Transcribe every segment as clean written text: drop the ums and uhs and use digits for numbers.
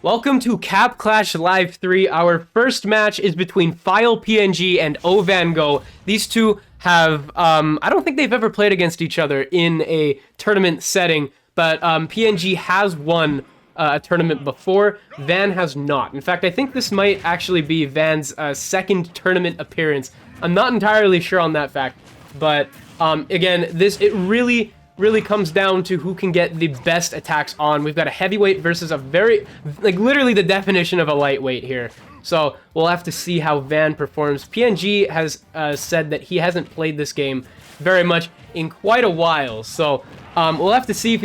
Welcome to Cap Clash Live 3. Our first match is between filepng and ovango. These two have, I don't think they've ever played against each other in a tournament setting, but PNG has won a tournament before. Van has not. In fact, I think this might actually be Van's second tournament appearance. I'm not entirely sure on that fact, but again, it really comes down to who can get the best attacks on. We've got a heavyweight versus a very, like, literally the definition of a lightweight here. So we'll have to see how Van performs. PNG has said that he hasn't played this game very much in quite a while. So we'll have to see if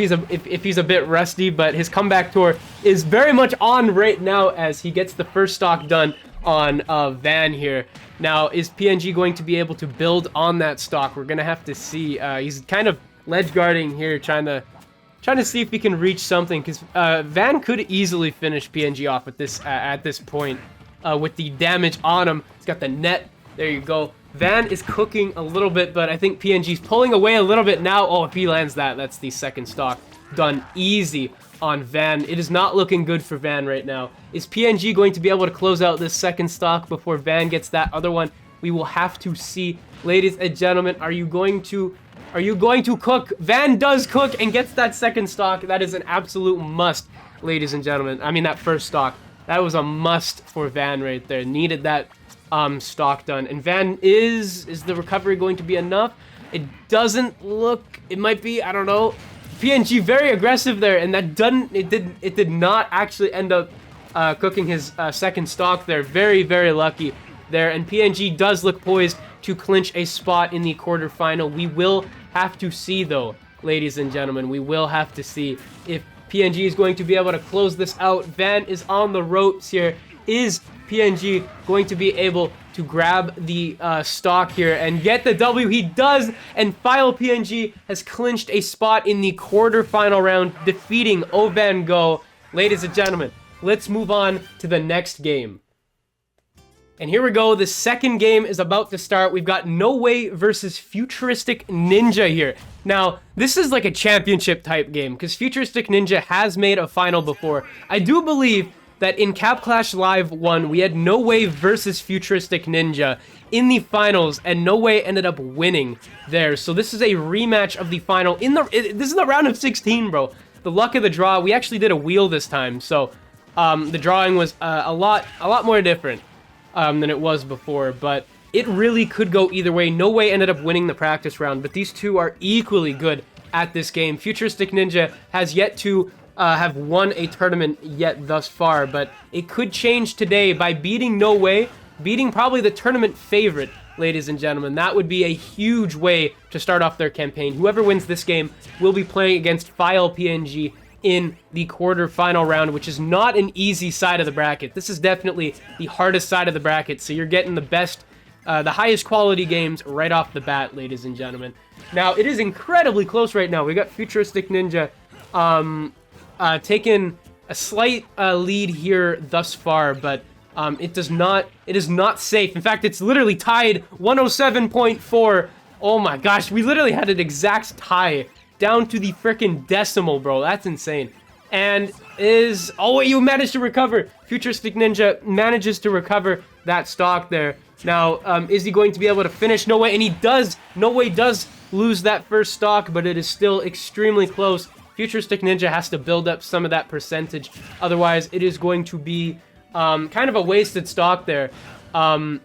he's a bit rusty, but his comeback tour is very much on right now as he gets the first stock done on Van here. Now, is PNG going to be able to build on that stock? We're going to have to see. He's kind of ledge guarding here, trying to see if he can reach something, because Van could easily finish PNG off with this at this point with the damage on him. He's got the net. There you go. Van is cooking a little bit, but I think PNG's pulling away a little bit now. Oh, if he lands that, that's the second stock done easy on Van. It is not looking good for Van right now. Is PNG going to be able to close out this second stock before Van gets that other one? We will have to see. Ladies and gentlemen, are you going to cook? Van does cook and gets that second stock. That is an absolute must, ladies and gentlemen. I mean, that first stock. That was a must for Van right there. Needed that stock done. And Van, is the recovery going to be enough? It doesn't look, it might be, I don't know. PNG very aggressive there, and that did not actually end up cooking his second stock there. Very, very lucky there. And PNG does look poised to clinch a spot in the quarterfinal. We will have to see, though, ladies and gentlemen. We will have to see if PNG is going to be able to close this out. Van is on the ropes here. Is PNG going to be able to grab the stock here and get the W? He does, and filepng has clinched a spot in the quarterfinal round, defeating ovango. Ladies and gentlemen, let's move on to the next game. And here we go. The second game is about to start. We've got NoWay versus FuturisticNinja here. Now, this is like a championship type game because FuturisticNinja has made a final before. I do believe that in Cap Clash Live 1, we had NoWay versus FuturisticNinja in the finals, and NoWay ended up winning there. So this is a rematch of the final. This is the round of 16, bro. The luck of the draw. We actually did a wheel this time, so the drawing was a lot more different than it was before, but it really could go either way. NoWay ended up winning the practice round, but these two are equally good at this game. FuturisticNinja has yet to have won a tournament yet thus far, but it could change today by beating NoWay, beating probably the tournament favorite, ladies and gentlemen. That would be a huge way to start off their campaign. Whoever wins this game will be playing against filepng in the quarterfinal round, which is not an easy side of the bracket. This is definitely the hardest side of the bracket, so you're getting the best, the highest quality games right off the bat, ladies and gentlemen. Now, it is incredibly close right now. We got FuturisticNinja taking a slight lead here thus far, but it is not safe. In fact, it's literally tied 107.4. Oh my gosh, we literally had an exact tie down to the freaking decimal, bro. That's insane. And oh, you managed to recover. FuturisticNinja manages to recover that stock there. Now, is he going to be able to finish? NoWay, and he does. NoWay does lose that first stock, but it is still extremely close. FuturisticNinja has to build up some of that percentage. Otherwise, it is going to be kind of a wasted stock there. But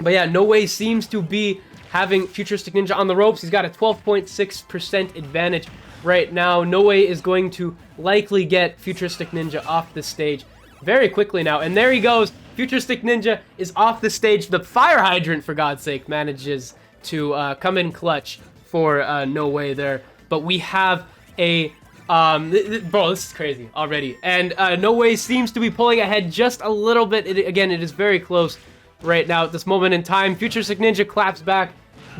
yeah, NoWay seems to be having FuturisticNinja on the ropes. He's got a 12.6% advantage right now. NoWay is going to likely get FuturisticNinja off the stage very quickly now. And there he goes. FuturisticNinja is off the stage. The fire hydrant, for God's sake, manages to come in clutch for NoWay there. But we have a bro, this is crazy already. And NoWay seems to be pulling ahead just a little bit. Again, it is very close right now at this moment in time. FuturisticNinja claps back,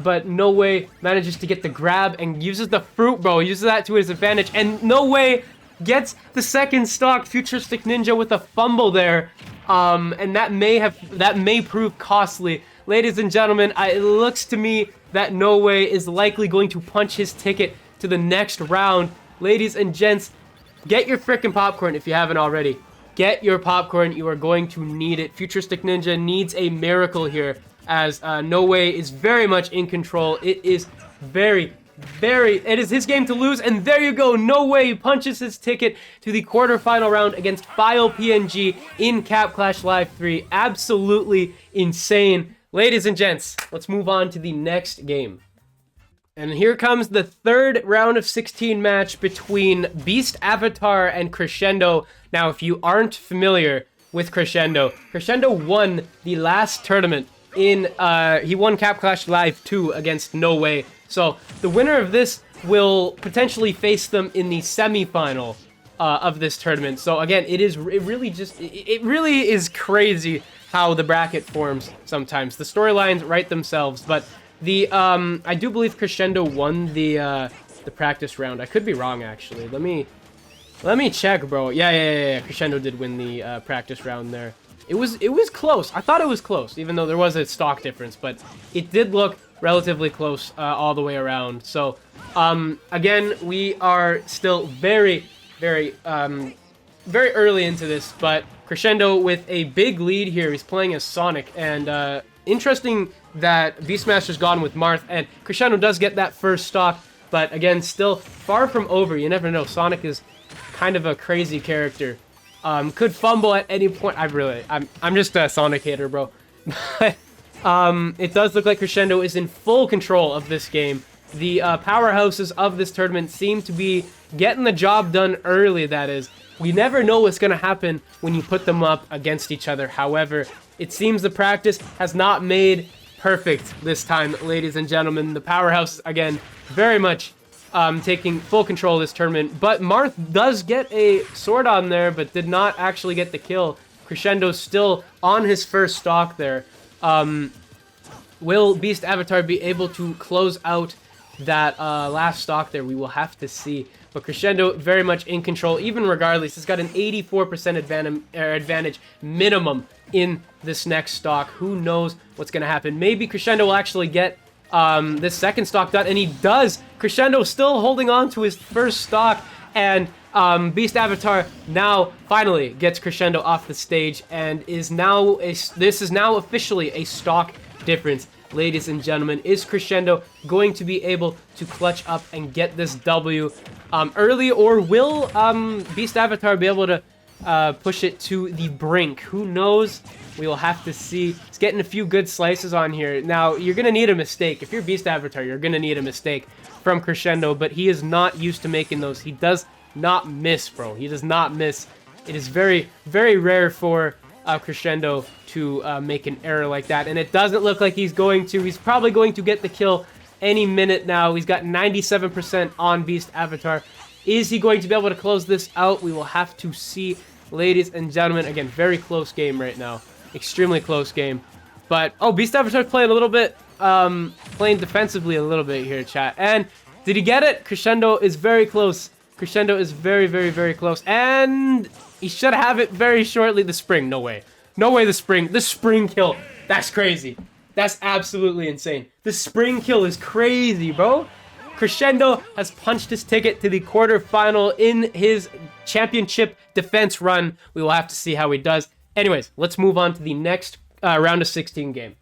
but NoWay manages to get the grab and uses the fruit, bro. Uses that to his advantage, and NoWay gets the second stock. FuturisticNinja with a fumble there, and that may prove costly, ladies and gentlemen. It looks to me that NoWay is likely going to punch his ticket to the next round. Ladies and gents, get your frickin' popcorn if you haven't already. get your popcorn. You are going to need it. FuturisticNinja needs a miracle here, as NoWay is very much in control. It is it is his game to lose, and there you go. NoWay punches his ticket to the quarterfinal round against filepng in Cap Clash Live 3. Absolutely insane. Ladies and gents, let's move on to the next game. And here comes the third round of 16 match between BeastAvatar and Crescendo. Now, if you aren't familiar with Crescendo, Crescendo won the last tournament in, he won Cap Clash Live 2 against NoWay. So the winner of this will potentially face them in the semifinal of this tournament. So again, it really is crazy how the bracket forms sometimes. The storylines write themselves, but the I do believe Crescendo won the practice round. I could be wrong actually. Let me check, bro. Yeah. Crescendo did win the practice round there. It was close. I thought it was close, even though there was a stock difference, but it did look relatively close all the way around. So again, we are still very early into this, but Crescendo with a big lead here. He's playing as Sonic, and interesting that Beastmaster's gone with Marth, and Crescendo does get that first stock, but again, still far from over. You never know. Sonic is kind of a crazy character. Could fumble at any point. I'm just a Sonic hater, bro. It does look like Crescendo is in full control of this game. The powerhouses of this tournament seem to be getting the job done early, that is. We never know what's going to happen when you put them up against each other. However, it seems the practice has not made perfect this time, ladies and gentlemen. The powerhouse, again, very much taking full control of this tournament. But Marth does get a sword on there, but did not actually get the kill. Crescendo's still on his first stock there. Will BeastAvatar be able to close out that last stock there? We will have to see. But Crescendo very much in control, even regardless. He's got an 84% advantage minimum in this next stock. Who knows what's going to happen? Maybe Crescendo will actually get this second stock done, and he does. Crescendo still holding on to his first stock, and BeastAvatar now finally gets Crescendo off the stage, and is now this is now officially a stock difference. Ladies and gentlemen, is Crescendo going to be able to clutch up and get this W early, or will BeastAvatar be able to push it to the brink? Who knows? We will have to see. He's getting a few good slices on here. Now, you're going to need a mistake. If you're BeastAvatar, you're going to need a mistake from Crescendo, but he is not used to making those. He does not miss, bro. He does not miss. It is very rare for Crescendo to make an error like that, and it doesn't look like he's going to. He's probably going to get the kill any minute now. He's got 97% on BeastAvatar. Is he going to be able to close this out? We will have to see, ladies and gentlemen. Again, very close game right now. Extremely close game. But, oh, BeastAvatar's playing a little bit, playing defensively a little bit here, chat. And did he get it? Crescendo is very close. Crescendo is very close. And he should have it very shortly. The spring, no way. No way the spring kill. That's crazy. That's absolutely insane. The spring kill is crazy, bro. Crescendo has punched his ticket to the quarterfinal in his championship defense run. We will have to see how he does. Anyways, let's move on to the next round of 16 game.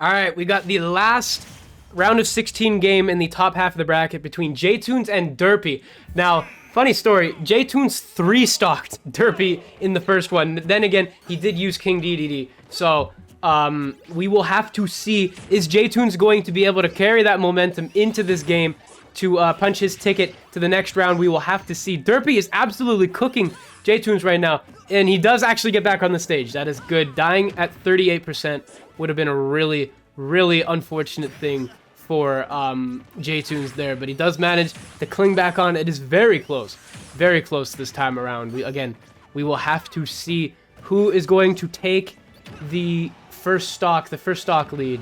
All right, we got the last round of 16 game in the top half of the bracket between JToonz and Derpy. Now, funny story, JToonz 3-stocked Derpy in the first one. Then again, he did use King DDD. So, we will have to see, is JToonz going to be able to carry that momentum into this game to punch his ticket to the next round? We will have to see. Derpy is absolutely cooking JToonz right now, and he does actually get back on the stage. That is good. Dying at 38% would have been a really unfortunate thing for JToonz there, but he does manage to cling back on. It is very close this time around. We will have to see who is going to take the first stock lead.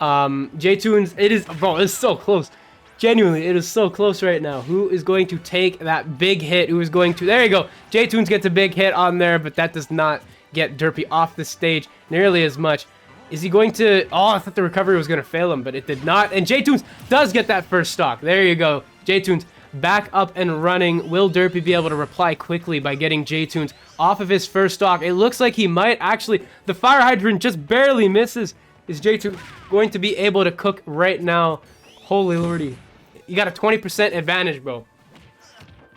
JToonz, it is, bro, it's so close. Genuinely, it is so close right now. Who is going to take that big hit? Who is going to, there you go. JToonz gets a big hit on there, but that does not get Derpy off the stage nearly as much. Is he going to, oh, I thought the recovery was going to fail him, but it did not. And JToonz does get that first stock. There you go. JToonz back up and running. Will Derpy be able to reply quickly by getting JToonz off of his first stock? It looks like he might actually. The fire hydrant just barely misses. Is JToonz going to be able to cook right now? Holy lordy. You got a 20% advantage, bro.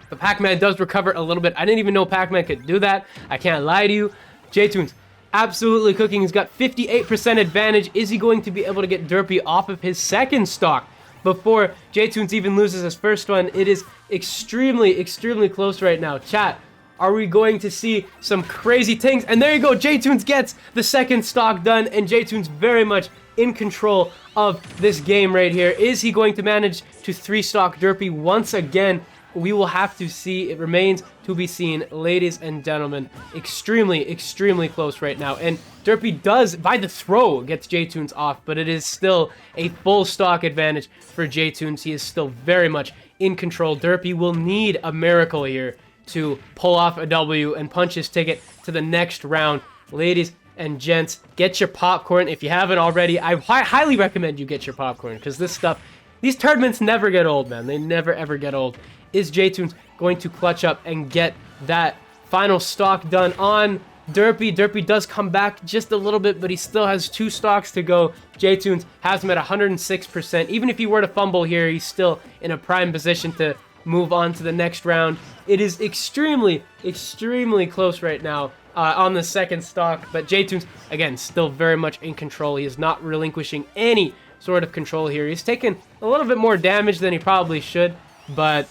But Pac-Man does recover a little bit. I didn't even know Pac-Man could do that. I can't lie to you. JToonz absolutely cooking. He's got 58% advantage. Is he going to be able to get Derpy off of his second stock before JToonz even loses his first one? It is extremely, extremely close right now. Chat, are we going to see some crazy things? And there you go. JToonz gets the second stock done, and JToonz very much in control of this game right here. Is he going to manage to 3-stock Derpy once again? We will have to see. It remains to be seen, ladies and gentlemen. Extremely, extremely close right now. And Derpy does, by the throw, gets JToonz off, but it is still a full stock advantage for JToonz. He is still very much in control. Derpy will need a miracle here to pull off a W and punch his ticket to the next round. Ladies and gents, get your popcorn. If you haven't already, I highly recommend you get your popcorn, because this stuff, these tournaments never get old, man. They never, ever get old. Is JToonz going to clutch up and get that final stock done on Derpy? Derpy does come back just a little bit, but he still has 2 stocks to go. JToonz has him at 106%. Even if he were to fumble here, he's still in a prime position to move on to the next round. It is extremely, extremely close right now on the second stock, but JToonz, again, still very much in control. He is not relinquishing any sort of control here. He's taken a little bit more damage than he probably should, but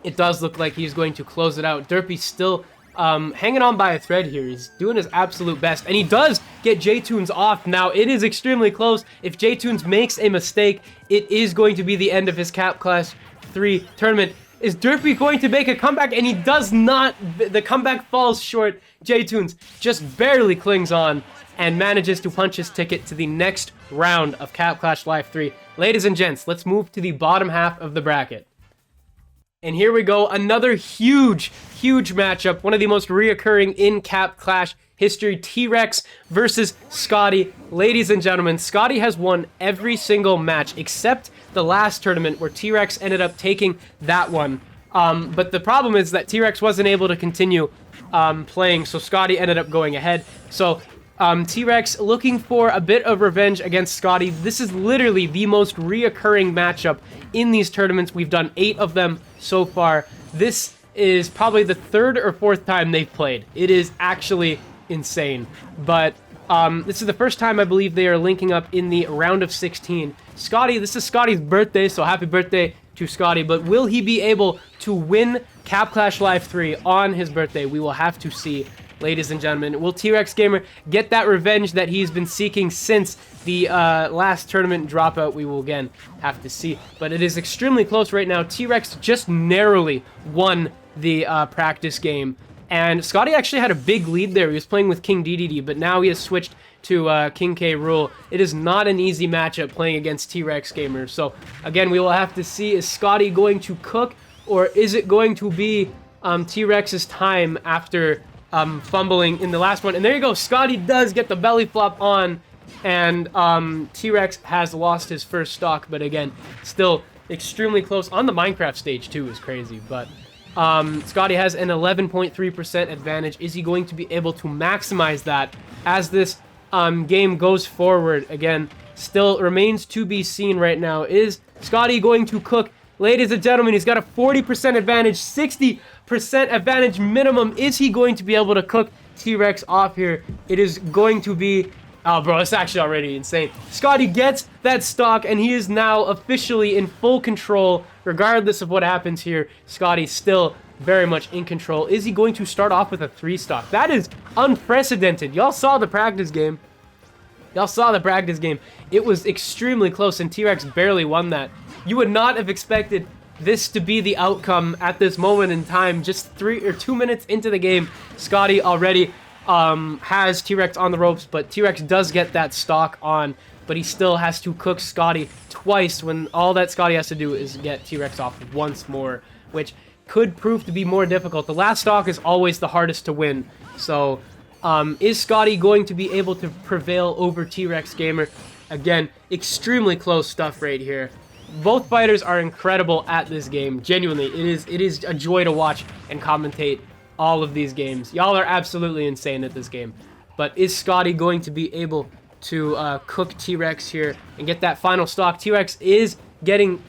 it does look like he's going to close it out. Derpy's still hanging on by a thread here. He's doing his absolute best, and he does get JToonz off. Now, it is extremely close. If JToonz makes a mistake, it is going to be the end of his Cap Clash 3 tournament. Is Derpy going to make a comeback? And he does not. The comeback falls short. JToonz just barely clings on and manages to punch his ticket to the next round of Cap Clash Live 3. Ladies and gents, let's move to the bottom half of the bracket. And here we go, another huge, huge matchup. One of the most reoccurring in Cap Clash history. T-Rex versus Scotty. Ladies and gentlemen, Scotty has won every single match except the last tournament where T-Rex ended up taking that one. But the problem is that T-Rex wasn't able to continue playing, so Scotty ended up going ahead. So T-Rex looking for a bit of revenge against Scotty. This is literally the most reoccurring matchup in these tournaments. We've done 8 of them so far. This is probably the 3rd or 4th time they've played. It is actually insane. But this is the first time I believe they are linking up in the round of 16. Scotty, this is Scotty's birthday, so happy birthday to Scotty. But will he be able to win Cap Clash Live 3 on his birthday? We will have to see. Ladies and gentlemen, will T-RexGamer get that revenge that he's been seeking since the last tournament dropout? We will again have to see. But it is extremely close right now. T-Rex just narrowly won the practice game. And Scotty actually had a big lead there. He was playing with King DDD, but now he has switched to King K. Rool. It is not an easy matchup playing against T-RexGamer. So again, we will have to see, is Scotty going to cook, or is it going to be T-Rex's time after fumbling in the last one? And there you go, Scotty does get the belly flop on, and T-Rex has lost his first stock, but again, still extremely close. On the Minecraft stage too is crazy, but Scotty has an 11.3% advantage. Is he going to be able to maximize that as this game goes forward? Again, still remains to be seen right now. Is Scotty going to cook? Ladies and gentlemen, he's got a 40% advantage, 60% advantage minimum. Is he going to be able to cook T-Rex off here? It is going to be... Oh, bro, it's actually already insane. Scotty gets that stock, and he is now officially in full control. Regardless of what happens here, Scotty's still very much in control. Is he going to start off with a 3-stock? That is unprecedented. Y'all saw the practice game. Y'all saw the practice game. It was extremely close, and T-Rex barely won that. You would not have expected this to be the outcome at this moment in time. Just 3 or 2 minutes into the game, Scotty already has T-Rex on the ropes, but T-Rex does get that stock on, but he still has to cook Scotty twice when all that Scotty has to do is get T-Rex off once more, which could prove to be more difficult. The last stock is always the hardest to win, so is Scotty going to be able to prevail over T-RexGamer? Again, extremely close stuff right here. both fighters are incredible at this game. Genuinely, it is a joy to watch and commentate all of these games. Y'all are absolutely insane at this game. But is Scotty going to be able to cook T-Rex here and get that final stock? T-Rex is getting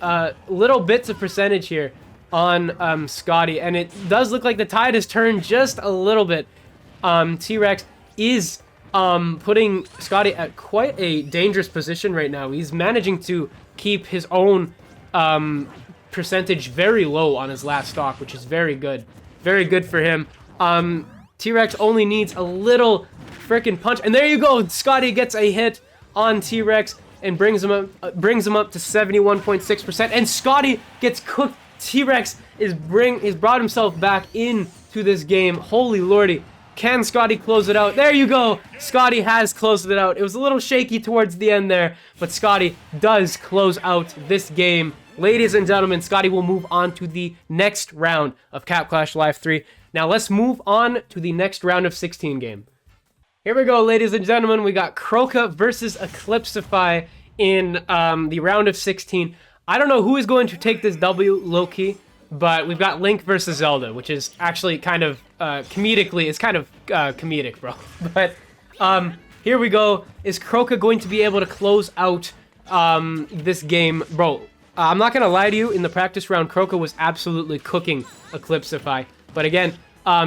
little bits of percentage here on Scotty, and it does look like the tide has turned just a little bit. T-Rex is putting Scotty at quite a dangerous position right now. He's managing to keep his own percentage very low on his last stock, which is very good. Very good for him. T-Rex only needs a little freaking punch, and there you go. Scotty gets a hit on T-Rex and brings him up to 71.6%, and Scotty gets cooked. T-Rex is brought himself back into this game. Holy lordy. Can Scotty close it out? There you go. Scotty has closed it out. It was a little shaky towards the end there, but Scotty does close out this game. Ladies and gentlemen, Scotty will move on to the next round of Cap Clash Live 3. Now let's move on to the next round of 16 game. Here we go, ladies and gentlemen. We got Croca versus Eclipzify in the round of 16. I don't know who is going to take this W low-key, but we've got Link versus Zelda, which is actually kind of comedically, it's kind of comedic, bro. But here we go. Is Croca going to be able to close out this game? Bro, I'm not going to lie to you. In the practice round, Croca was absolutely cooking Eclipzify. But again,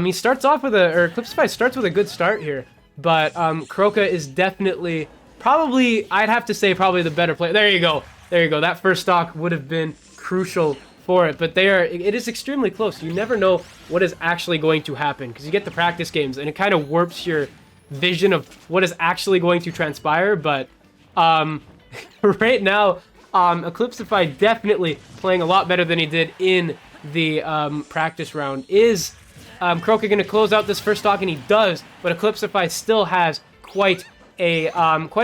he starts off with Eclipzify starts with a good start here. But Croca is definitely, probably, I'd have to say probably the better player. There you go. There you go. That first stock would have been crucial for it. But it is extremely close. You never know what is actually going to happen because you get the practice games and it kind of warps your vision of what is actually going to transpire. But right now, Eclipzify definitely playing a lot better than he did in the practice round. Is Croca going to close out this first stock? And he does, but Eclipzify still has quite a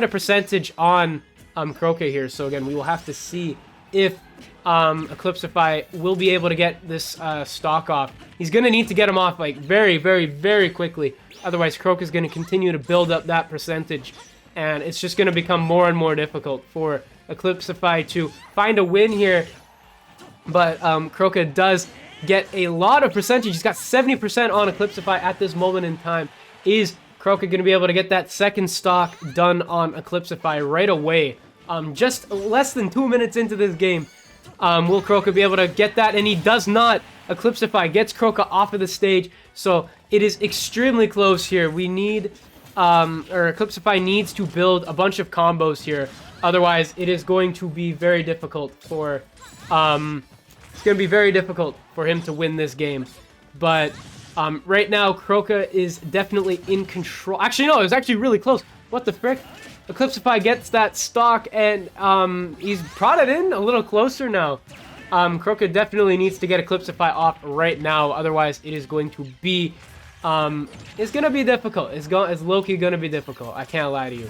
percentage on Croca here. So again, we will have to see if Eclipzify will be able to get this stock off. He's going to need to get him off like very, very, very quickly. Otherwise, Croca is going to continue to build up that percentage, and it's just going to become more and more difficult for Eclipzify to find a win here. But Croca does get a lot of percentage. He's got 70% on Eclipzify at this moment in time. Is Croca going to be able to get that second stock done on Eclipzify right away? Just less than 2 minutes into this game. Will Croca be able to get that? And he does not. Eclipzify gets Croca off of the stage. So it is extremely close here. We need, Eclipzify needs to build a bunch of combos here. Otherwise, it is going to be very difficult for, it's going to be very difficult for him to win this game. But right now, Croca is definitely in control. Actually, no, it was actually really close. What the frick? Eclipzify gets that stock, and he's brought it in a little closer now. Croca definitely needs to get Eclipzify off right now. Otherwise, it is going to be, it's going to be difficult. It's low-key going to be difficult. I can't lie to you.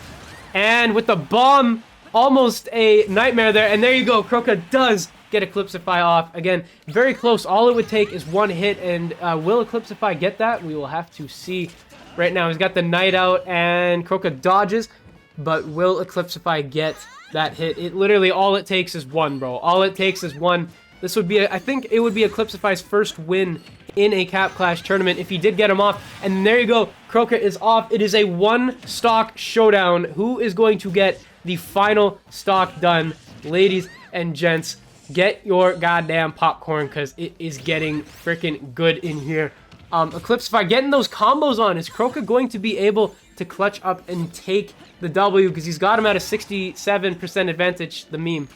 And with the bomb, almost a nightmare there. And there you go. Croca does get Eclipzify off. Again, very close. All it would take is one hit. And will Eclipzify get that? We will have to see. Right now, he's got the Night Out, and Croca dodges. But will Eclipzify get that hit? It literally, all it takes is one, bro. All it takes is one. This would be, I think it would be Eclipzify's first win in a Cap Clash tournament if he did get him off. And there you go. Croca is off. It is a one-stock showdown. Who is going to get the final stock done? Ladies and gents, get your goddamn popcorn because it is getting freaking good in here. Eclipzify getting those combos on. Is Croca going to be able to clutch up and take the W? Because he's got him at a 67% advantage, the meme.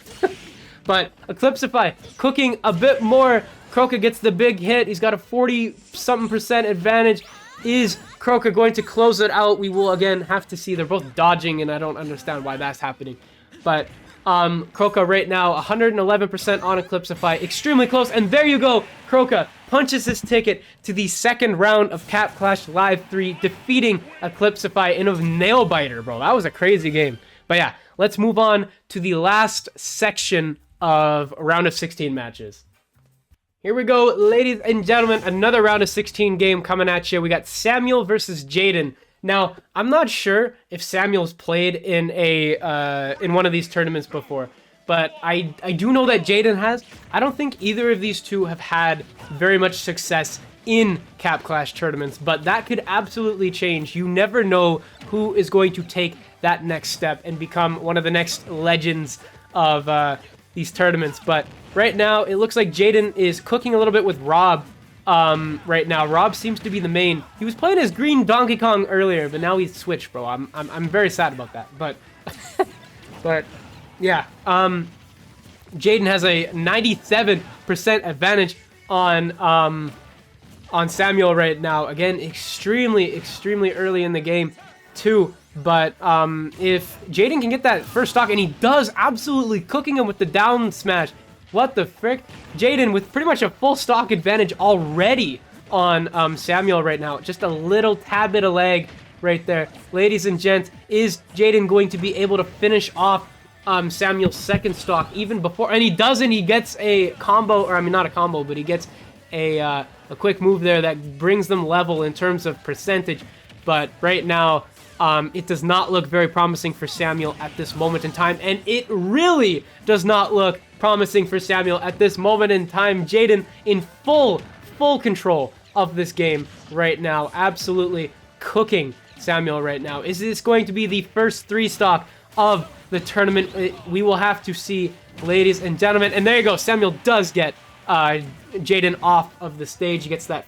But Eclipzify cooking a bit more. Croca gets the big hit. He's got a 40-something% advantage. Is Croca going to close it out? We will again have to see. They're both dodging, and I don't understand why that's happening. But Croca right now, 111% on Eclipzify. Extremely close. And there you go. Croca punches his ticket to the second round of Cap Clash Live 3, defeating Eclipzify in a nail-biter, bro. That was a crazy game. But yeah, let's move on to the last section of round of 16 matches. Here we go, ladies and gentlemen. Another round of 16 game coming at you. We got Samuel versus Jayden. Now, I'm not sure if Samuel's played in a in one of these tournaments before, but I do know that Jayden has. I don't think either of these two have had very much success in Cap Clash tournaments, but that could absolutely change. You never know who is going to take that next step and become one of the next legends of these tournaments. But right now, it looks like Jayden is cooking a little bit with Rob right now. Rob seems to be the main. He was playing as Green Donkey Kong earlier, but now he's switched, bro. I'm very sad about that, but but yeah. Jayden has a 97% advantage on Samuel right now. Again, extremely early in the game too. But if Jayden can get that first stock, and he does, absolutely cooking him with the down smash. What the frick? Jayden with pretty much a full stock advantage already on Samuel right now. Just a little tad bit of lag right there. Ladies and gents, is Jayden going to be able to finish off Samuel's second stock even before? And he doesn't. He gets a combo, or I mean not a combo, but he gets a quick move there that brings them level in terms of percentage. But right now, it does not look very promising for Samuel at this moment in time, and it really does not look promising for Samuel at this moment in time. Jayden in full control of this game right now, absolutely cooking Samuel right now. Is this going to be the first 3 stock of the tournament? We will have to see, ladies and gentlemen. And there you go, Samuel does get Jayden off of the stage. He gets that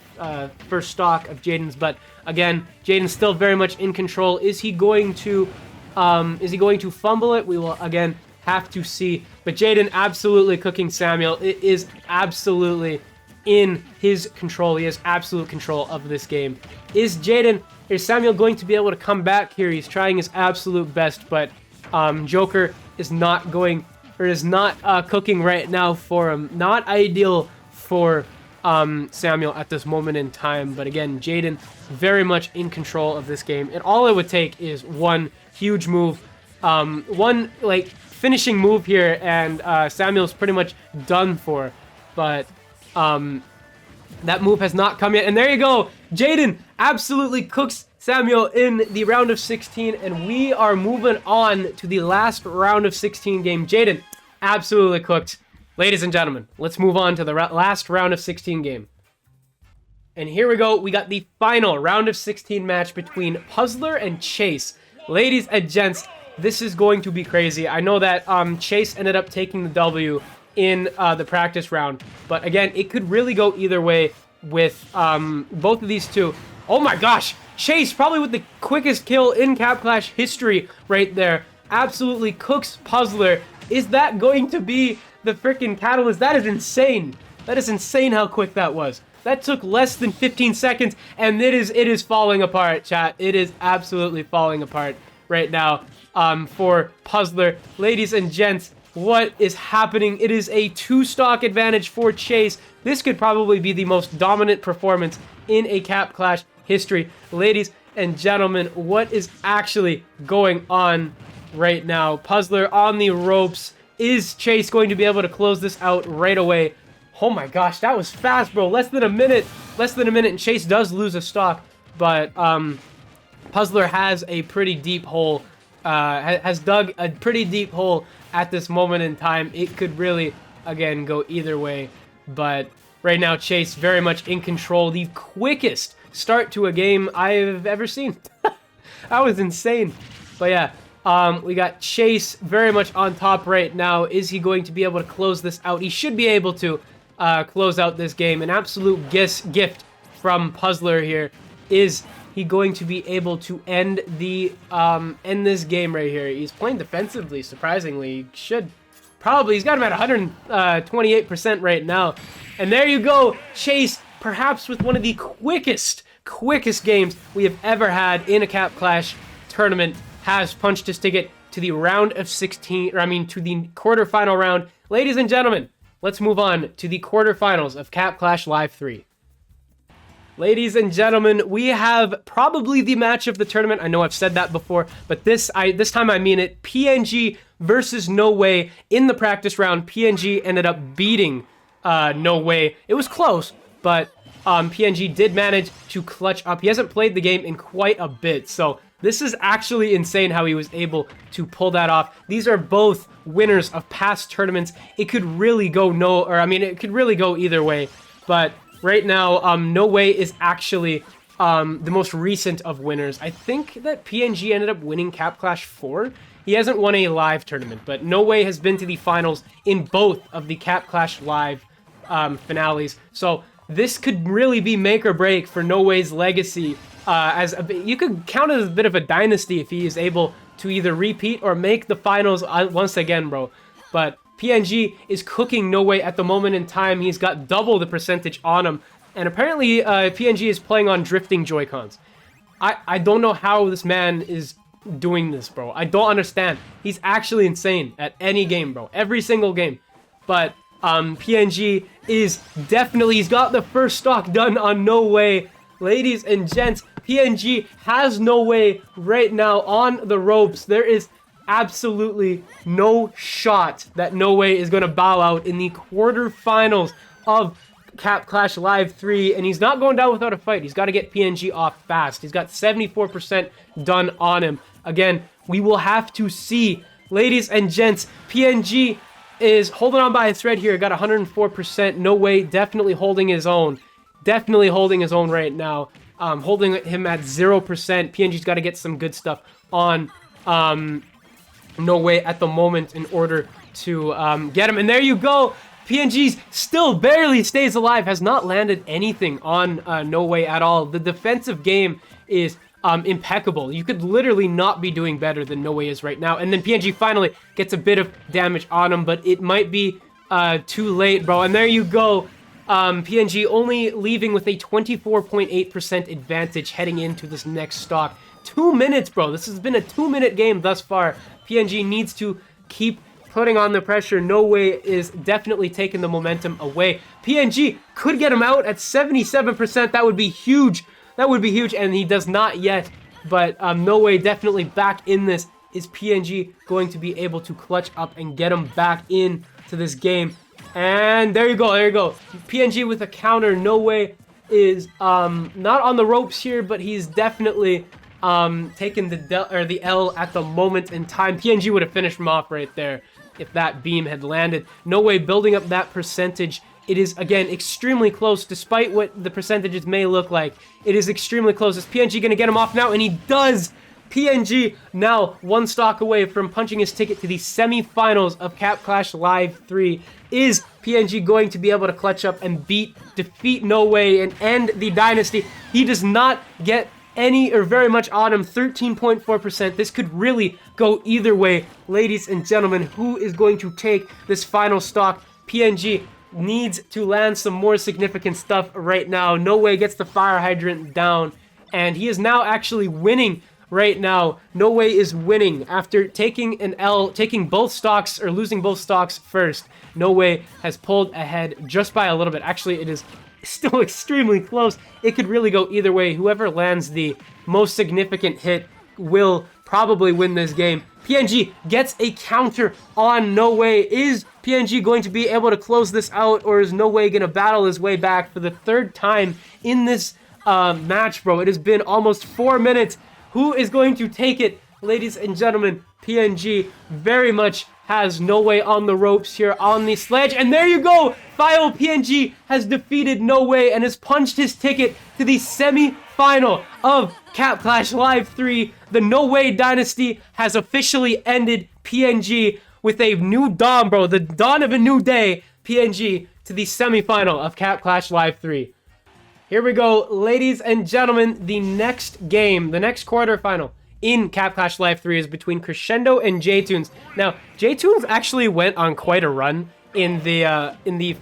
first stock of Jayden's, but again, Jayden's still very much in control. Is he going to fumble it? We will again have to see. But Jayden absolutely cooking Samuel. It is absolutely in his control. He has absolute control of this game. Is Samuel going to be able to come back here? He's trying his absolute best, but Joker is not going, or is not cooking right now for him. Not ideal for Samuel at this moment in time. But again, Jayden very much in control of this game, and all it would take is one huge move, one like finishing move here, and Samuel's pretty much done for. But that move has not come yet, and there you go. Jayden absolutely cooks Samuel in the round of 16, and we are moving on to the last round of 16 game. Jayden absolutely cooked. Ladies and gentlemen, let's move on to the last round of 16 game. And here we go. We got the final round of 16 match between Puzzler and Chase. Ladies and gents, this is going to be crazy. I know that Chase ended up taking the W in the practice round, but again, it could really go either way with both of these two. Oh my gosh, Chase probably with the quickest kill in Cap Clash history right there. Absolutely cooks Puzzler. Is that going to be the freaking catalyst? That is insane. That is insane how quick that was. That took less than 15 seconds, and it is falling apart, chat. It is absolutely falling apart right now for Puzzler. Ladies and gents, what is happening? It is a 2-stock advantage for Chase. This could probably be the most dominant performance in a Cap Clash history. Ladies and gentlemen, what is actually going on right now? Puzzler on the ropes. Is Chase going to be able to close this out right away? Oh my gosh, that was fast, bro. Less than a minute, and Chase does lose a stock, but Puzzler has a pretty deep hole, has dug a pretty deep hole at this moment in time. It could really, again, go either way, but right now, Chase very much in control. The quickest start to a game I've ever seen. That was insane. But yeah, we got Chase very much on top right now. Is he going to be able to close this out? He should be able to close out this game. An absolute gift from Puzzler here. Is he going to be able to end this game right here? He's playing defensively, surprisingly. He should probably. He's got him at 128% right now. And there you go, Chase, perhaps with one of the quickest games we have ever had in a Cap Clash tournament, has punched his ticket to the round of 16, or I mean to the quarterfinal round. Ladies and gentlemen, let's move on to the quarterfinals of Cap Clash Live 3. Ladies and gentlemen, we have probably the match of the tournament. I know I've said that before, but this time I mean it. PNG versus NoWay in the practice round. PNG ended up beating NoWay. It was close, but PNG did manage to clutch up. He hasn't played the game in quite a bit, so This is actually insane how he was able to pull that off. These are both winners of past tournaments. It could really go it could really go either way. But right now, NoWay is actually the most recent of winners. I think that PNG ended up winning Cap Clash 4. He hasn't won a live tournament, but NoWay has been to the finals in both of the Cap Clash live finales. So this could really be make or break for NoWay's legacy. You could count it as a bit of a dynasty if he is able to either repeat or make the finals once again, bro. But PNG is cooking NoWay at the moment in time. He's got double the percentage on him. And apparently PNG is playing on drifting Joy-Cons. I don't know how this man is doing this, bro. I don't understand. He's actually insane at any game, bro. Every single game. But PNG is definitely, he's got the first stock done on NoWay. Ladies and gents, PNG has NoWay right now on the ropes. There is absolutely no shot that NoWay is going to bow out in the quarterfinals of Cap Clash Live 3, and he's not going down without a fight. He's got to get PNG off fast. He's got 74% done on him. Again, we will have to see. Ladies and gents, PNG is holding on by a thread here. Got 104%. NoWay definitely holding his own. Definitely holding his own right now. Holding him at 0%. PNG's got to get some good stuff on NoWay at the moment in order to get him. And there you go. PNG's still barely stays alive. Has not landed anything on NoWay at all. The defensive game is impeccable. You could literally not be doing better than NoWay is right now. And then PNG finally gets a bit of damage on him, but it might be too late, bro. And there you go. PNG only leaving with a 24.8% advantage heading into this next stock. 2 minutes, bro. This has been a 2-minute game thus far. PNG needs to keep putting on the pressure. NoWay is definitely taking the momentum away. PNG could get him out at 77%. That would be huge. That would be huge, and he does not yet. But NoWay definitely back in this. Is PNG going to be able to clutch up and get him back into this game? And there you go, there you go. PNG with a counter. NoWay is not on the ropes here, but he's definitely taking the L at the moment in time. PNG would have finished him off right there if that beam had landed. NoWay building up that percentage. It is, again, extremely close, despite what the percentages may look like. It is extremely close. Is PNG going to get him off now? And he does! PNG now one stock away from punching his ticket to the semifinals of Cap Clash Live 3. Is PNG going to be able to clutch up and defeat NoWay and end the dynasty? He does not get any or very much on him. 13.4%. This could really go either way. Ladies and gentlemen, who is going to take this final stock? PNG needs to land some more significant stuff right now. NoWay gets the fire hydrant down, and he is now actually winning right now. NoWay is winning after taking an L, taking both stocks, or losing both stocks first. NoWay has pulled ahead just by a little bit. Actually, it is still extremely close. It could really go either way. Whoever lands the most significant hit will probably win this game. PNG gets a counter on NoWay. Is PNG going to be able to close this out, or is NoWay going to battle his way back for the third time in this match, bro? It has been almost 4 minutes. Who is going to take it? Ladies and gentlemen, PNG very much has NoWay on the ropes here on the sledge. And there you go! filepng has defeated NoWay and has punched his ticket to the semi-final of Cap Clash Live 3. The NoWay dynasty has officially ended. PNG with a new dawn, bro. The dawn of a new day. PNG to the semi-final of Cap Clash Live 3. Here we go, ladies and gentlemen. The next game, the next quarterfinal in Cap Clash Live 3 is between Crescendo and JToonz. Now, JToonz actually went on quite a run in the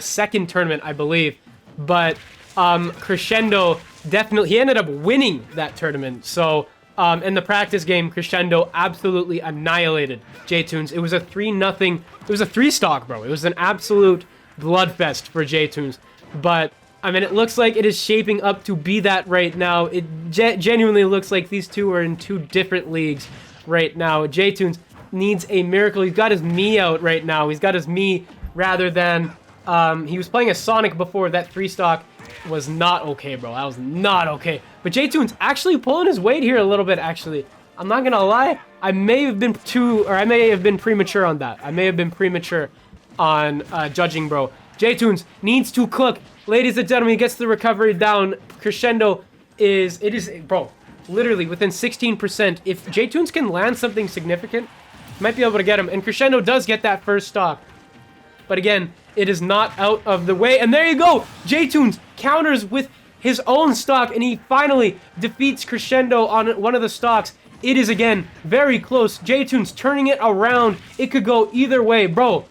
second tournament, I believe. But Crescendo definitely, he ended up winning that tournament. So in the practice game, Crescendo absolutely annihilated JToonz. It was a 3-0. It was a 3-stock, bro. It was an absolute bloodfest for JToonz. But I mean, it looks like it is shaping up to be that right now. It genuinely looks like these two are in two different leagues right now. JToonz needs a miracle. He's got his Mii out right now. He's got his Mii rather than... he was playing a Sonic before. That 3-stock was not okay, bro. That was not okay. But JToonz actually pulling his weight here a little bit, actually. I'm not gonna lie, I may have been premature on that. I may have been premature on judging, bro. JToonz needs to cook. Ladies and gentlemen, he gets the recovery down. Crescendo bro, literally within 16%. If JToonz can land something significant, might be able to get him. And Crescendo does get that first stock. But again, it is not out of the way. And there you go. JToonz counters with his own stock, and he finally defeats Crescendo on one of the stocks. It is, again, very close. JToonz turning it around. It could go either way. Bro,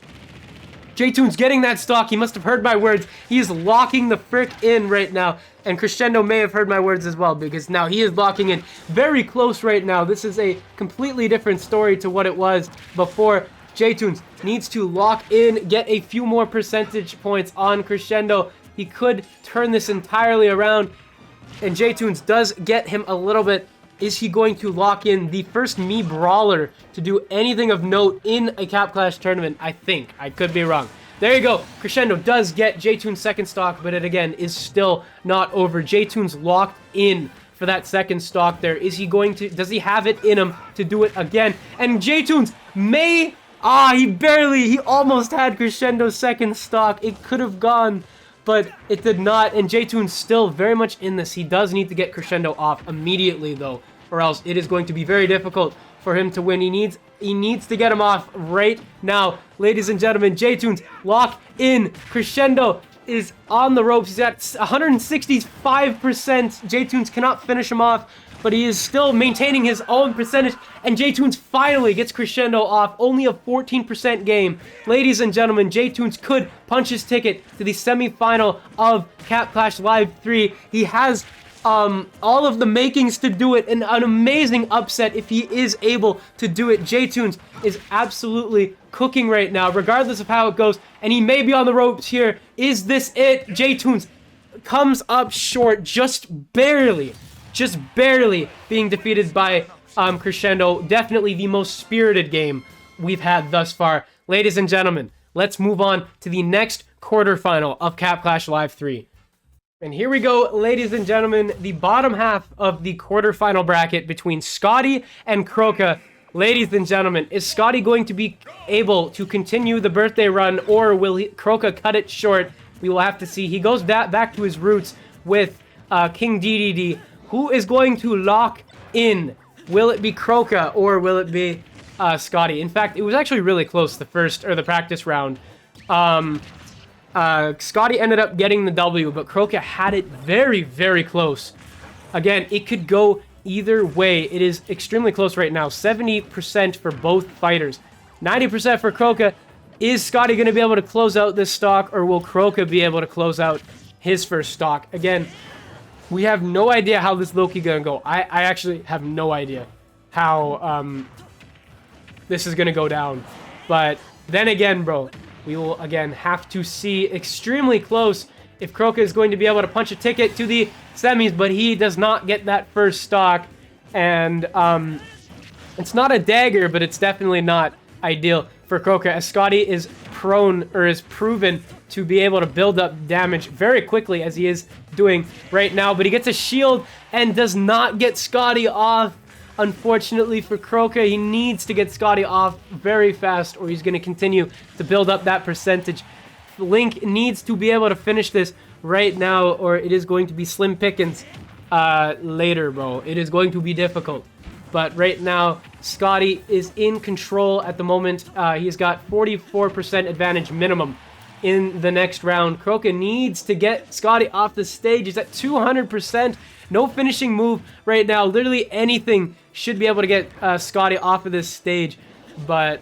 JToonz getting that stock. He must have heard my words. He is locking the frick in right now. And Crescendo may have heard my words as well, because now he is locking in very close right now. This is a completely different story to what it was before. JToonz needs to lock in, get a few more percentage points on Crescendo. He could turn this entirely around. And JToonz does get him a little bit. Is he going to lock in the first Mii brawler to do anything of note in a Cap Clash tournament? I think. I could be wrong. There you go. Crescendo does get JToonz second stock, but it again is still not over. JToonz locked in for that second stock there. Is he going to, does he have it in him to do it again? And JToonz may, he almost had Crescendo's second stock. It could have gone, but it did not. And JToonz still very much in this. He does need to get Crescendo off immediately though, or else it is going to be very difficult for him to win. He needs to get him off right now. Ladies and gentlemen, JToonz lock in. Crescendo is on the ropes. He's at 165%. JToonz cannot finish him off, but he is still maintaining his own percentage. And JToonz finally gets Crescendo off. Only a 14% game. Ladies and gentlemen, JToonz could punch his ticket to the semifinal of Cap Clash Live 3. He has all of the makings to do it. An amazing upset if he is able to do it. JToonz is absolutely cooking right now, regardless of how it goes. And he may be on the ropes here. Is this it? JToonz comes up short, just barely being defeated by Crescendo. Definitely the most spirited game we've had thus far. Ladies and gentlemen, let's move on to the next quarterfinal of Cap Clash Live 3. And here we go, ladies and gentlemen, the bottom half of the quarterfinal bracket between Scotty and Croca. Ladies and gentlemen, is Scotty going to be able to continue the birthday run, or will Croca cut it short? We will have to see. He goes back to his roots with King DDD. Who is going to lock in? Will it be Croca or will it be Scotty? In fact, it was actually really close, the practice round. Scotty ended up getting the W, but Croca had it very, very close. Again, it could go either way. It is extremely close right now. 70% for both fighters. 90% for Croca. Is Scotty going to be able to close out this stock, or will Croca be able to close out his first stock? Again, we have no idea how this Loki going to go. I actually have no idea how this is going to go down. But then again, bro, we will, again, have to see extremely close if Croca is going to be able to punch a ticket to the semis, but he does not get that first stock. And it's not a dagger, but it's definitely not ideal for Croca, as Scotty is proven to be able to build up damage very quickly, as he is doing right now. But he gets a shield and does not get Scotty off. Unfortunately for Croca, he needs to get Scotty off very fast, or he's going to continue to build up that percentage. Link needs to be able to finish this right now, or it is going to be slim pickings later, bro. It is going to be difficult. But right now, Scotty is in control at the moment. He's got 44% advantage minimum in the next round. Croca needs to get Scotty off the stage. He's at 200%. No finishing move right now. Literally anything should be able to get Scotty off of this stage. But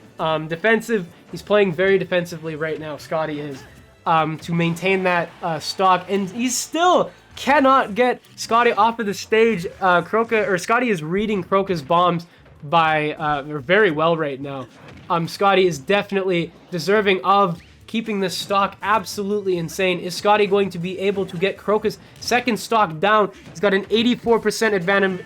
defensive, he's playing very defensively right now. Scotty is to maintain that stock. And he still cannot get Scotty off of the stage. Scotty is reading Croca's bombs by very well right now. Scotty is definitely deserving of keeping this stock absolutely insane. Is Scotty going to be able to get Croca's second stock down? He's got an 84%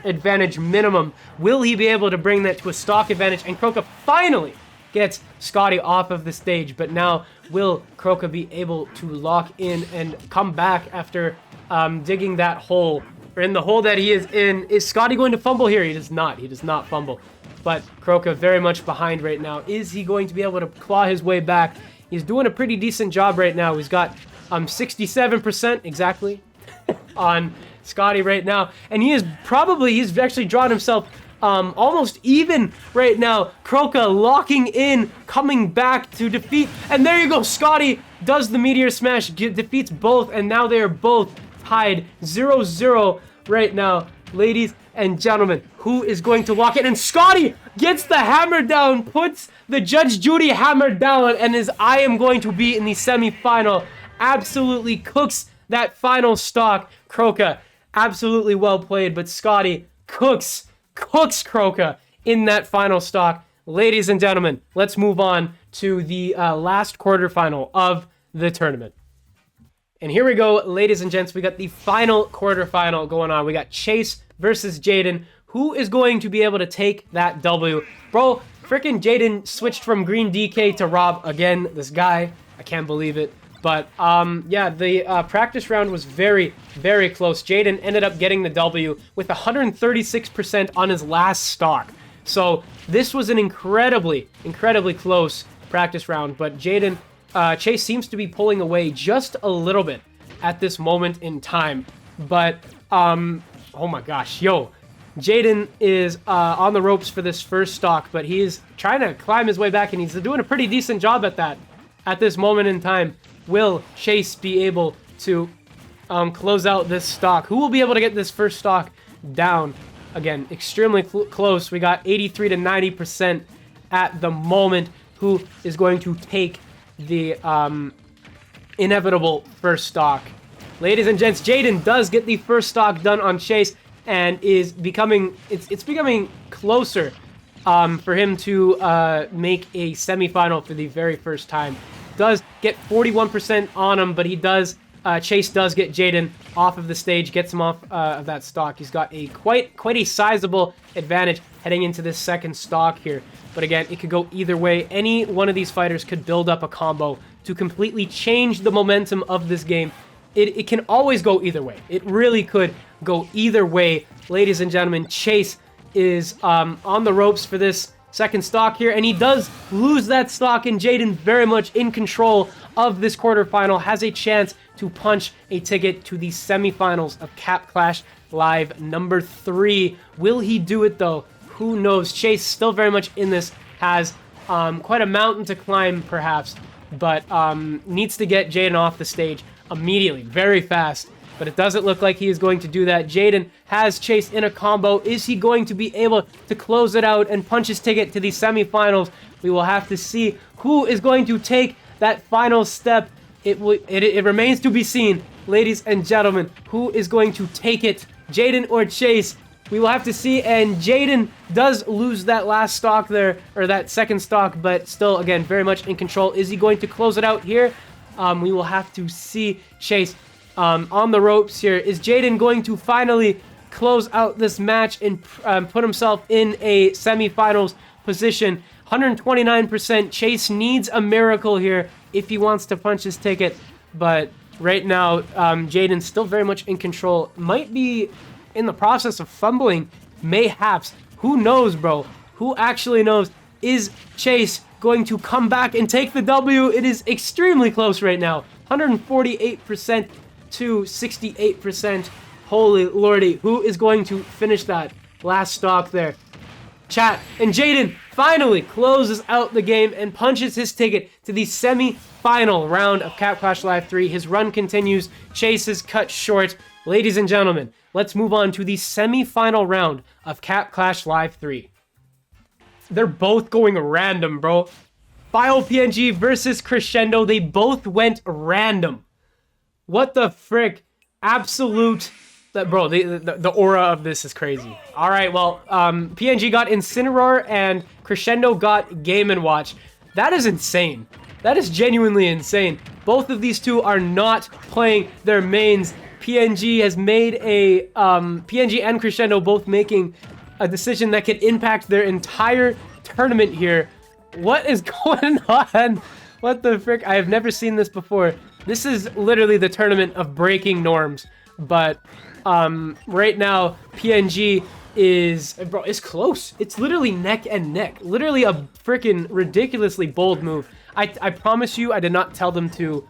advantage minimum. Will he be able to bring that to a stock advantage? And Croca finally gets Scotty off of the stage. But now, will Croca be able to lock in and come back after digging that hole or in the hole that he is in. Is Scotty going to fumble here? He does not. He does not fumble. But Croca very much behind right now. Is he going to be able to claw his way back? He's doing a pretty decent job right now. He's got 67% exactly on Scotty right now. And he's actually drawn himself almost even right now. Croca locking in, coming back to defeat. And there you go. Scotty does the Meteor Smash, defeats both. And now they are both tied 0-0 right now. Ladies and gentlemen, who is going to lock it? And Scotty gets the hammer down, puts the Judge Judy hammer down, and I am going to be in the semifinal. Absolutely cooks that final stock. Croca, absolutely well played, but Scotty cooks Croca in that final stock. Ladies and gentlemen, let's move on to the last quarterfinal of the tournament. And here we go, ladies and gents. We got the final quarterfinal going on. We got Chase versus Jayden. Who is going to be able to take that W? Bro, freaking Jayden switched from green DK to Rob again. This guy, I can't believe it. But yeah, the practice round was very, very close. Jayden ended up getting the W with 136% on his last stock. So this was an incredibly close practice round. But Jayden, Chase seems to be pulling away just a little bit at this moment in time. But oh my gosh, yo, Jayden is on the ropes for this first stock, but he's trying to climb his way back, and he's doing a pretty decent job at that at this moment in time. Will Chase be able to close out this stock? Who will be able to get this first stock down? Again, extremely close. We got 83 to 90% at the moment. Who is going to take the inevitable first stock? Ladies and gents, Jayden does get the first stock done on Chase, and is becoming it's becoming closer for him to make a semifinal for the very first time. Does get 41% on him, but he does Chase does get Jayden off of the stage, gets him off of that stock. He's got a quite a sizable advantage heading into this second stock here. But again, it could go either way. Any one of these fighters could build up a combo to completely change the momentum of this game. It can always go either way. It really could go either way. Ladies and gentlemen, Chase is on the ropes for this second stock here, and he does lose that stock, and Jayden very much in control of this quarterfinal, has a chance to punch a ticket to the semifinals of Cap Clash Live number 3. Will he do it though? Who knows? Chase still very much in this, has quite a mountain to climb perhaps, but needs to get Jayden off the stage immediately, very fast. But it doesn't look like he is going to do that. Jayden has Chase in a combo. Is he going to be able to close it out and punch his ticket to the semifinals? We will have to see who is going to take that final step. It remains to be seen, ladies and gentlemen. Who is going to take it, Jayden or Chase? We will have to see, and Jayden does lose that last stock there, or that second stock, but still, again, very much in control. Is he going to close it out here? We will have to see. Chase on the ropes here. Is Jayden going to finally close out this match and put himself in a semifinals position? 129%. Chase needs a miracle here if he wants to punch his ticket. But right now, Jayden's still very much in control. Might be in the process of fumbling. Mayhaps. Who knows, bro? Who actually knows? Is Chase going to come back and take the W? It is extremely close right now. 148% to 68%. Holy lordy. Who is going to finish that last stock there? Chat. And Jayden finally closes out the game and punches his ticket to the semi-final round of Cap Clash Live 3. His run continues. Chase is cut short. Ladies and gentlemen, let's move on to the semi-final round of Cap Clash Live 3. They're both going random, bro. filepng versus Crescendo. They both went random. What the frick? Absolute... Bro, the aura of this is crazy. All right, well, PNG got Incineroar and Crescendo got Game & Watch. That is insane. That is genuinely insane. Both of these two are not playing their mains. PNG has made a... PNG and Crescendo both making a decision that could impact their entire tournament here. What is going on? What the frick? I have never seen this before. This is literally the tournament of breaking norms. But right now, PNG is, bro, it's close. It's literally neck and neck. Literally a freaking ridiculously bold move. I promise you, I did not tell them to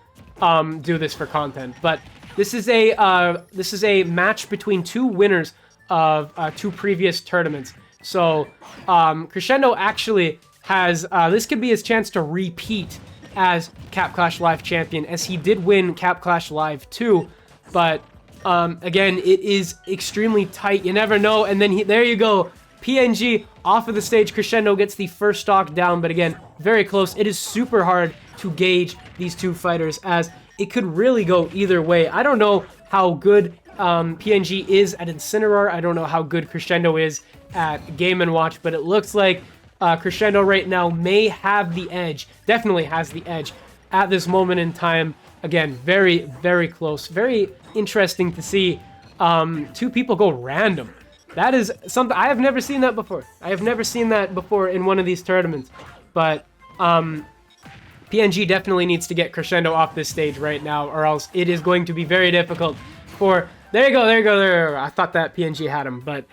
do this for content, but this is a match between two winners of two previous tournaments. So Crescendo actually has this could be his chance to repeat as Cap Clash Live champion, as he did win Cap Clash Live 2, but again, it is extremely tight. You never know. And then there you go. PNG off of the stage. Crescendo gets the first stock down, but again, very close. It is super hard to gauge these two fighters, as it could really go either way. I don't know how good PNG is at Incineroar. I don't know how good Crescendo is at Game & Watch, but it looks like Crescendo right now may have the edge. Definitely has the edge at this moment in time. Again, very, very close. Very interesting to see two people go random. That is something I have never seen that before. I have never seen that before in one of these tournaments. But PNG definitely needs to get Crescendo off this stage right now, or else it is going to be very difficult for... There you go, there you go, there you go. I thought that PNG had him, but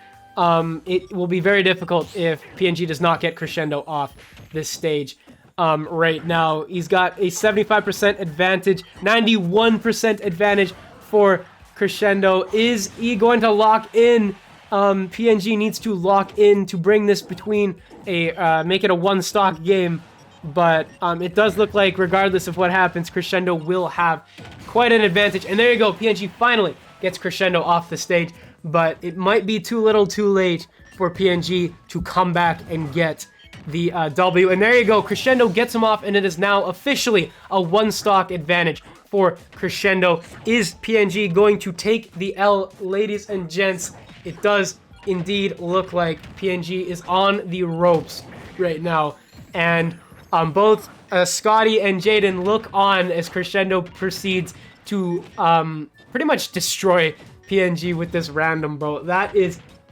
it will be very difficult if PNG does not get Crescendo off this stage. Right now, he's got a 75% advantage, 91% advantage for Crescendo. Is he going to lock in? PNG needs to lock in to bring this between a make it a one-stock game, but it does look like, regardless of what happens, Crescendo will have quite an advantage. And there you go, PNG finally gets Crescendo off the stage, but it might be too little too late for PNG to come back and get the W. And there you go, Crescendo gets him off, and it is now officially a one-stock advantage for Crescendo. Is PNG going to take the L, ladies and gents? It does indeed look like PNG is on the ropes right now, and both Scotty and Jayden look on as Crescendo proceeds to pretty much destroy PNG with this random, bro.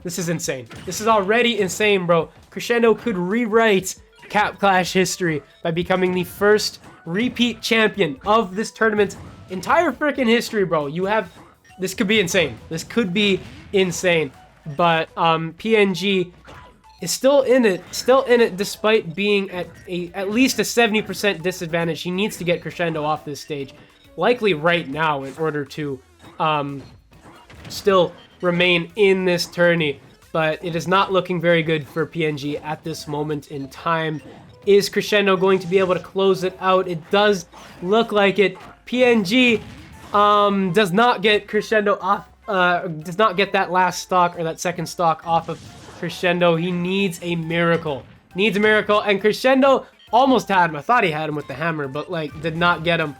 This is insane. This is already insane, bro. Crescendo could rewrite Cap Clash history by becoming the first repeat champion of this tournament's entire freaking history, bro. This could be insane. This could be insane. But PNG is still in it despite being at least a 70% disadvantage. He needs to get Crescendo off this stage, likely right now, in order to still remain in this tourney. But it is not looking very good for PNG at this moment in time. Is Crescendo going to be able to close it out? It does look like it. PNG does not get Crescendo off, does not get that last stock, or that second stock, off of Crescendo. He needs a miracle. Needs a miracle, and Crescendo almost had him. I thought he had him with the hammer, but like did not get him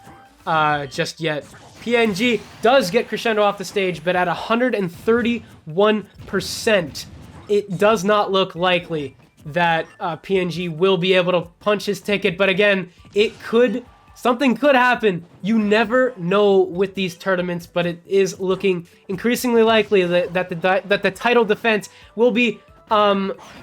just yet. PNG does get Crescendo off the stage, but at 131%, it does not look likely that PNG will be able to punch his ticket. But again, something could happen. You never know with these tournaments, but it is looking increasingly likely that the title defense will be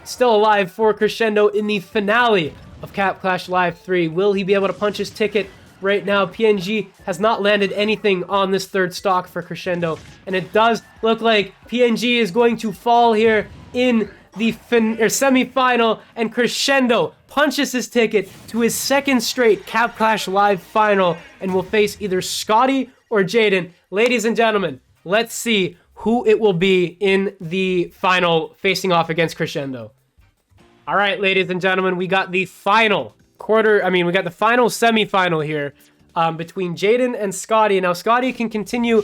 still alive for Crescendo in the finale of Cap Clash Live 3. Will he be able to punch his ticket? Right now, PNG has not landed anything on this third stock for Crescendo, and it does look like PNG is going to fall here in the semi-final, and Crescendo punches his ticket to his second straight Cap Clash Live final, and will face either Scotty or Jayden. Ladies and gentlemen, let's see who it will be in the final facing off against Crescendo. All right, ladies and gentlemen, we got the final we got the final semi-final here between Jayden and Scotty. Now, Scotty can continue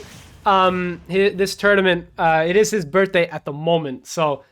this tournament. It is his birthday at the moment, so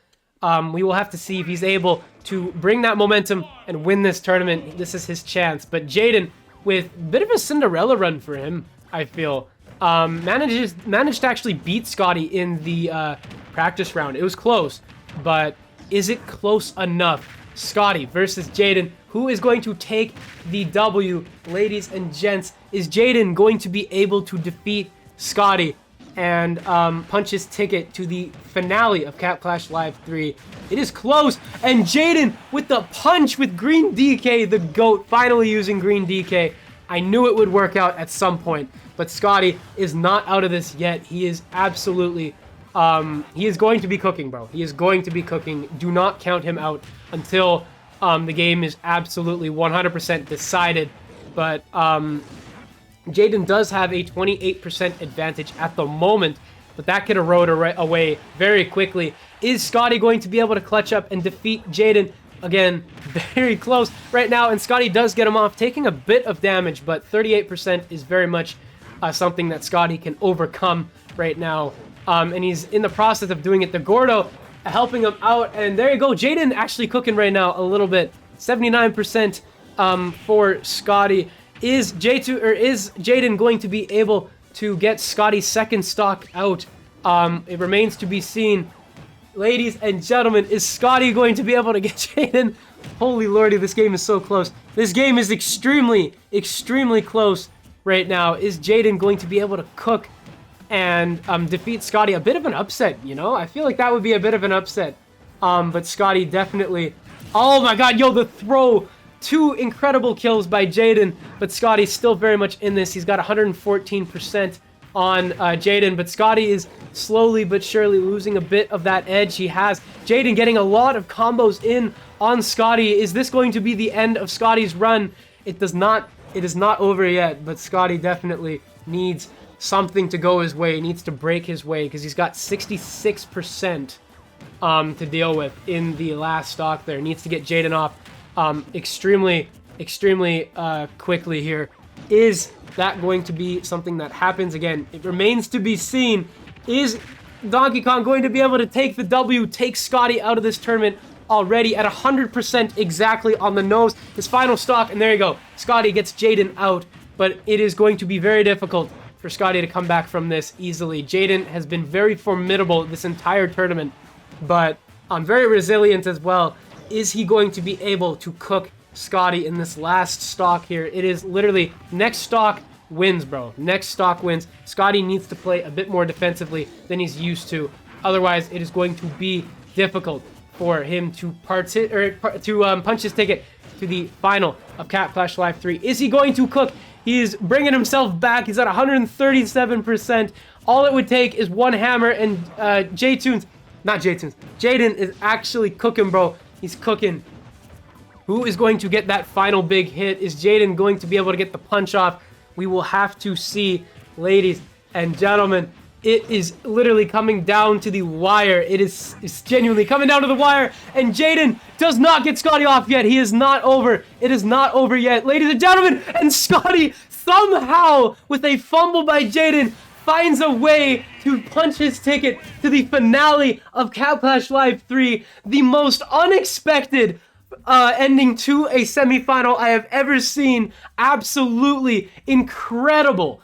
we will have to see if he's able to bring that momentum and win this tournament. This is his chance. But Jayden, with a bit of a Cinderella run for him, I feel, managed to actually beat Scotty in the practice round. It was close, but is it close enough? Scotty versus Jayden. Who is going to take the W, ladies and gents? Is Jayden going to be able to defeat Scotty and punch his ticket to the finale of Cap Clash Live 3? It is close, and Jayden with the punch with Green DK, the GOAT, finally using Green DK. I knew it would work out at some point, but Scotty is not out of this yet. He is absolutely, he is going to be cooking, bro. He is going to be cooking. Do not count him out until the game is absolutely 100% decided. But Jayden does have a 28% advantage at the moment, but that could erode away very quickly. Is Scotty going to be able to clutch up and defeat Jayden? Again, very close right now, and Scotty does get him off, taking a bit of damage, but 38% is very much something that Scotty can overcome right now. And he's in the process of doing it. The Gordo helping him out, and there you go. Jayden actually cooking right now a little bit. 79% for Scotty. Is Jayden going to be able to get Scotty's second stock out? It remains to be seen. Ladies and gentlemen, is Scotty going to be able to get Jayden? Holy lordy, this game is so close. This game is extremely, extremely close right now. Is Jayden going to be able to cook and defeat Scotty? A bit of an upset, you know? I feel like that would be a bit of an upset. But Scotty definitely... Oh my god, yo, the throw! 2 incredible kills by Jayden, but Scotty's still very much in this. He's got 114% on Jayden, but Scotty is slowly but surely losing a bit of that edge he has. Jayden getting a lot of combos in on Scotty. Is this going to be the end of Scotty's run? It is not over yet, but Scotty definitely needs something to go his way. He needs to break his way because he's got 66% to deal with in the last stock there. Needs to get Jayden off extremely quickly here. Is that going to be something that happens? Again, it remains to be seen. Is Donkey Kong going to be able to take the W, take Scotty out of this tournament already at 100% exactly on the nose? His final stock, and there you go. Scotty gets Jayden out, but it is going to be very difficult for Scotty to come back from this easily. Jayden has been very formidable this entire tournament, but very resilient as well. Is he going to be able to cook Scotty in this last stock here? It is literally next stock wins, bro. Next stock wins. Scotty needs to play a bit more defensively than he's used to. Otherwise, it is going to be difficult for him to punch his ticket to the final of Cat Clash Live 3. Is he going to cook? He is bringing himself back. He's at 137%. All it would take is one hammer, and JToonz, not JToonz, Jayden is actually cooking, bro. He's cooking. Who is going to get that final big hit? Is Jayden going to be able to get the punch off? We will have to see, ladies and gentlemen. It is literally coming down to the wire. It's genuinely coming down to the wire, and Jayden does not get Scotty off yet. He is not over. It is not over yet, ladies and gentlemen. And Scotty somehow, with a fumble by Jayden, finds a way to punch his ticket to the finale of Cat Clash Live 3. The most unexpected ending to a semifinal I have ever seen. Absolutely incredible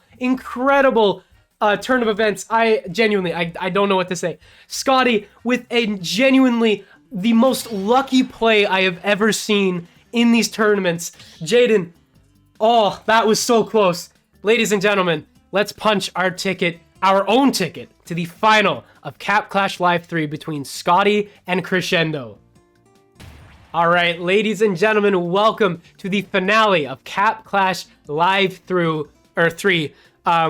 turn of events. I don't know what to say. Scotty with a genuinely the most lucky play I have ever seen in these tournaments. Jayden, oh, that was so close. Ladies and gentlemen, let's punch our ticket, our own ticket, to the final of Cat Clash Live 3 between Scotty and Crescendo. All right, ladies and gentlemen, welcome to the finale of Cat Clash Live 3.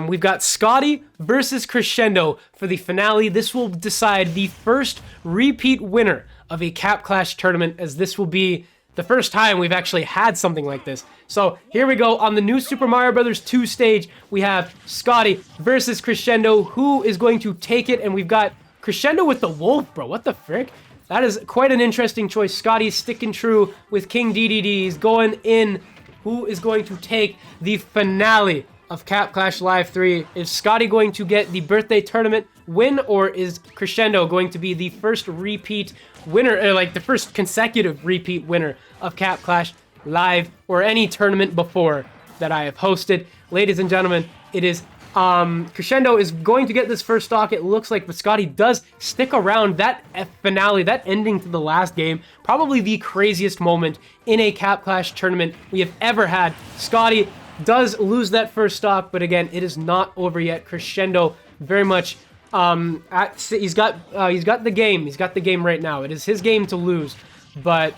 We've got Scotty versus Crescendo for the finale. This will decide the first repeat winner of a Cat Clash tournament, as this will be the first time we've actually had something like this. So here we go. On the new Super Mario Bros. 2 stage, we have Scotty versus Crescendo. Who is going to take it? And we've got Crescendo with the wolf, bro. What the frick? That is quite an interesting choice. Scotty's sticking true with King DDD. He's going in. Who is going to take the finale of Cat Clash Live 3? Is Scotty going to get the birthday tournament win, or is Crescendo going to be the first repeat winner, or like the first consecutive repeat winner of Cat Clash Live, or any tournament before that I have hosted? Ladies and gentlemen, it is Crescendo is going to get this first stock, it looks like, but Scotty does stick around. That finale, that ending to the last game, probably the craziest moment in a Cat Clash tournament we have ever had. Scotty does lose that first stock, but again, it is not over yet. Crescendo very much he's got the game. He's got the game right now. It is his game to lose, but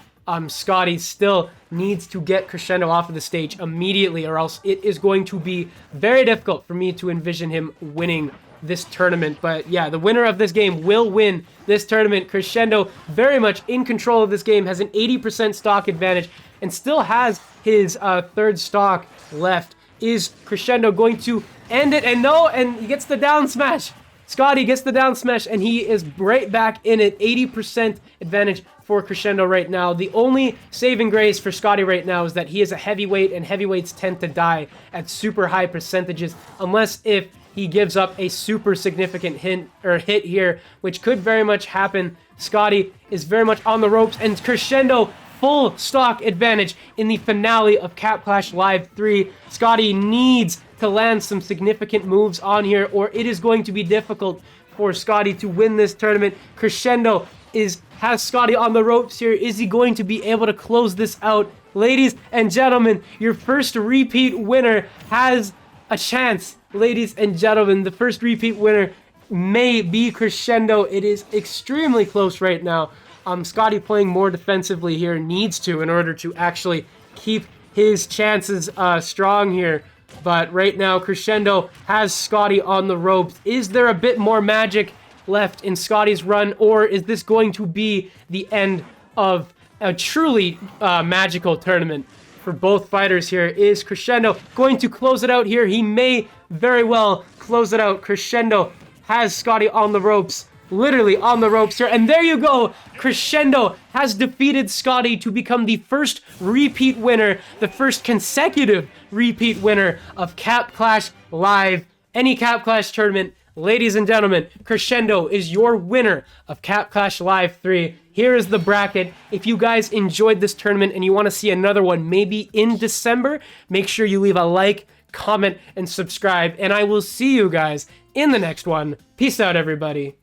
Scotty still needs to get Crescendo off of the stage immediately, or else it is going to be very difficult for me to envision him winning this tournament. But yeah, the winner of this game will win this tournament. Crescendo very much in control of this game, has an 80% stock advantage, and still has his third stock left. Is Crescendo going to end it? And no, and he gets the down smash. Scotty gets the down smash, and he is right back in it. 80% advantage for Crescendo right now. The only saving grace for Scotty right now is that he is a heavyweight, and heavyweights tend to die at super high percentages, unless if he gives up a super significant hit here, which could very much happen. Scotty is very much on the ropes, and Crescendo full stock advantage in the finale of Cap Clash Live 3. Scotty needs to land some significant moves on here, or it is going to be difficult for Scotty to win this tournament. Crescendo has Scotty on the ropes here. Is he going to be able to close this out? Ladies and gentlemen, your first repeat winner has a chance. Ladies and gentlemen, the first repeat winner may be Crescendo. It is extremely close right now. Scotty playing more defensively here needs to in order to actually keep his chances strong here. But right now, Crescendo has Scotty on the ropes. Is there a bit more magic left in Scotty's run, or is this going to be the end of a truly magical tournament for both fighters here? Is Crescendo going to close it out here? He may very well close it out. Crescendo has Scotty on the ropes, literally on the ropes here. And there you go. Crescendo has defeated Scotty to become the first repeat winner, the first consecutive repeat winner of Cap Clash Live, any Cap Clash tournament. Ladies and gentlemen, Crescendo is your winner of Cap Clash Live 3. Here is the bracket. If you guys enjoyed this tournament and you want to see another one, maybe in December, make sure you leave a like, comment, and subscribe. And I will see you guys in the next one. Peace out, everybody.